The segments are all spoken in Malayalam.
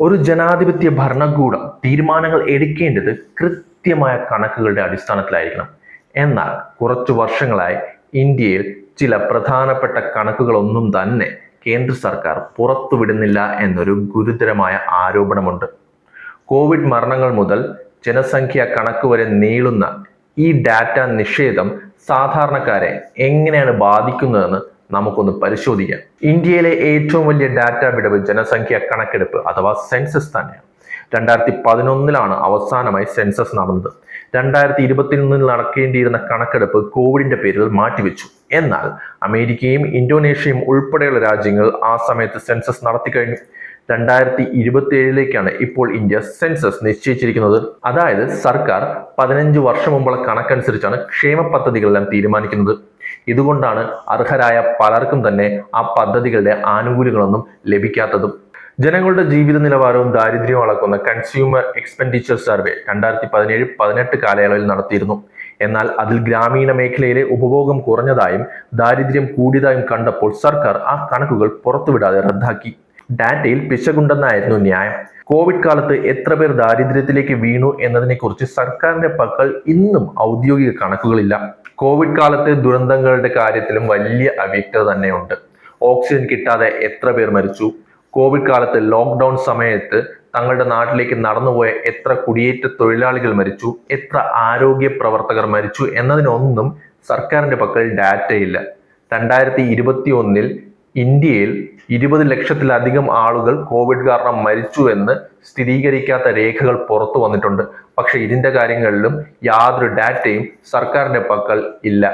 ഒരു ജനാധിപത്യ ഭരണകൂടം തീരുമാനങ്ങൾ എടുക്കേണ്ടത് കൃത്യമായ കണക്കുകളുടെ അടിസ്ഥാനത്തിലായിരിക്കണം. എന്നാൽ കുറച്ചു വർഷങ്ങളായി ഇന്ത്യയിൽ ചില പ്രധാനപ്പെട്ട കണക്കുകളൊന്നും തന്നെ കേന്ദ്ര സർക്കാർ പുറത്തുവിടുന്നില്ല എന്നൊരു ഗുരുതരമായ ആരോപണമുണ്ട്. കോവിഡ് മരണങ്ങൾ മുതൽ ജനസംഖ്യാ കണക്ക് വരെ നീളുന്ന ഈ ഡാറ്റ നിഷേധം സാധാരണക്കാരെ എങ്ങനെയാണ് ബാധിക്കുന്നതെന്ന് നമുക്കൊന്ന് പരിശോധിക്കാം. ഇന്ത്യയിലെ ഏറ്റവും വലിയ ഡാറ്റ വിടവ് ജനസംഖ്യാ കണക്കെടുപ്പ് അഥവാ സെൻസസ് തന്നെയാണ്. 2011 അവസാനമായി സെൻസസ് നടന്നത്. 2021 നടക്കേണ്ടിയിരുന്ന കണക്കെടുപ്പ് കോവിഡിന്റെ പേരിൽ മാറ്റിവെച്ചു. എന്നാൽ അമേരിക്കയും ഇന്തോനേഷ്യയും ഉൾപ്പെടെയുള്ള രാജ്യങ്ങൾ ആ സമയത്ത് സെൻസസ് നടത്തി കഴിഞ്ഞു. 2027 ഇപ്പോൾ ഇന്ത്യ സെൻസസ് നിശ്ചയിച്ചിരിക്കുന്നത്. അതായത് സർക്കാർ 15 വർഷം മുമ്പുള്ള കണക്കനുസരിച്ചാണ് ക്ഷേമ പദ്ധതികളെല്ലാം തീരുമാനിക്കുന്നത്. ഇതുകൊണ്ടാണ് അർഹരായ പലർക്കും തന്നെ ആ പദ്ധതികളുടെ ആനുകൂല്യങ്ങളൊന്നും ലഭിക്കാത്തതും. ജനങ്ങളുടെ ജീവിത നിലവാരവും ദാരിദ്ര്യവും അളക്കുന്ന കൺസ്യൂമർ എക്സ്പെൻഡിച്ചർ സർവേ 2017-18 കാലയളവിൽ നടത്തിയിരുന്നു. എന്നാൽ അതിൽ ഗ്രാമീണ മേഖലയിലെ ഉപഭോഗം കുറഞ്ഞതായും ദാരിദ്ര്യം കൂടിയതായും കണ്ടപ്പോൾ സർക്കാർ ആ കണക്കുകൾ പുറത്തുവിടാതെ റദ്ദാക്കി. ഡാറ്റയിൽ പിശകുണ്ടെന്നായിരുന്നു ന്യായം. കോവിഡ് കാലത്ത് എത്ര പേർ ദാരിദ്ര്യത്തിലേക്ക് വീണു എന്നതിനെക്കുറിച്ച് സർക്കാരിന്റെ പക്കൽ ഇന്നും ഔദ്യോഗിക കണക്കുകളില്ല. കോവിഡ് കാലത്തെ ദുരന്തങ്ങളുടെ കാര്യത്തിലും വലിയ അവ്യക്തത തന്നെയുണ്ട്. ഓക്സിജൻ കിട്ടാതെ എത്ര പേർ മരിച്ചു, കോവിഡ് കാലത്ത് ലോക്ക്ഡൌൺ സമയത്ത് തങ്ങളുടെ നാട്ടിലേക്ക് നടന്നുപോയ എത്ര കുടിയേറ്റ തൊഴിലാളികൾ മരിച്ചു, എത്ര ആരോഗ്യ പ്രവർത്തകർ മരിച്ചു എന്നതിനൊന്നും സർക്കാരിന്റെ പക്കൽ ഡാറ്റയില്ല. 2021 ഇന്ത്യയിൽ 20 ലക്ഷത്തിലധികം ആളുകൾ കോവിഡ് കാരണം മരിച്ചു എന്ന് സ്ഥിരീകരിക്കാത്ത രേഖകൾ പുറത്തു വന്നിട്ടുണ്ട്. പക്ഷെ ഇതിന്റെ കാര്യങ്ങളിലും യാതൊരു ഡാറ്റയും സർക്കാരിന്റെ പക്കൽ ഇല്ല.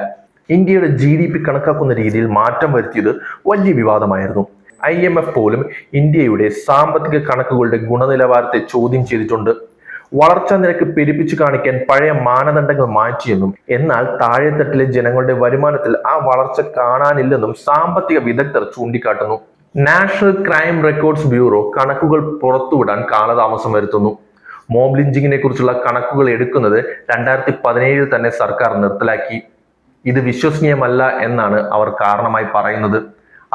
ഇന്ത്യയുടെ GDP കണക്കാക്കുന്ന രീതിയിൽ മാറ്റം വരുത്തിയത് വലിയ വിവാദമായിരുന്നു. IMF പോലും ഇന്ത്യയുടെ സാമ്പത്തിക കണക്കുകളുടെ ഗുണനിലവാരത്തെ ചോദ്യം ചെയ്തിട്ടുണ്ട്. വളർച്ചാ നിരക്ക് പെരുപ്പിച്ചു കാണിക്കാൻ പഴയ മാനദണ്ഡങ്ങൾ മാറ്റിയെന്നും എന്നാൽ താഴെത്തട്ടിലെ ജനങ്ങളുടെ വരുമാനത്തിൽ ആ വളർച്ച കാണാനില്ലെന്നും സാമ്പത്തിക വിദഗ്ധർ ചൂണ്ടിക്കാട്ടുന്നു. നാഷണൽ ക്രൈം റെക്കോർഡ്സ് ബ്യൂറോ കണക്കുകൾ പുറത്തുവിടാൻ കാലതാമസം വരുത്തുന്നു. മോബ് ലിഞ്ചിങ്ങിനെ കുറിച്ചുള്ള കണക്കുകൾ എടുക്കുന്നത് 2017 തന്നെ സർക്കാർ നിർത്തലാക്കി. ഇത് വിശ്വസനീയമല്ല എന്നാണ് അവർ കാരണമായി പറയുന്നത്.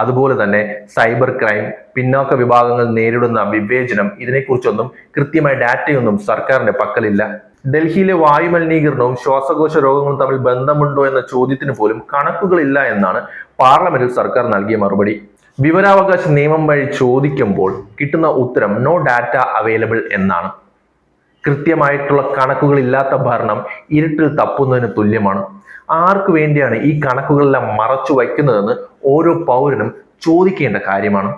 അതുപോലെ തന്നെ സൈബർ ക്രൈം, പിന്നോക്ക വിഭാഗങ്ങൾ നേരിടുന്ന വിവേചനം, ഇതിനെക്കുറിച്ചൊന്നും കൃത്യമായ ഡാറ്റയൊന്നും സർക്കാരിന്റെ പക്കലില്ല. ഡൽഹിയിലെ വായുമലിനീകരണവും ശ്വാസകോശ രോഗങ്ങളും തമ്മിൽ ബന്ധമുണ്ടോ എന്ന ചോദ്യത്തിന് പോലും കണക്കുകളില്ല എന്നാണ് പാർലമെന്റിൽ സർക്കാർ നൽകിയ മറുപടി. വിവരാവകാശ നിയമം വഴി ചോദിക്കുമ്പോൾ കിട്ടുന്ന ഉത്തരം നോ ഡാറ്റ അവൈലബിൾ എന്നാണ്. കൃത്യമായിട്ടുള്ള കണക്കുകൾ ഇല്ലാത്ത ഭരണം ഇരുട്ടിൽ തപ്പുന്നതിന് തുല്യമാണ്. ആർക്കു വേണ്ടിയാണ് ഈ കണക്കുകളെല്ലാം മറച്ചു വയ്ക്കുന്നതെന്ന് ഓരോ പൗരനും ചോദിക്കേണ്ട കാര്യമാണ്.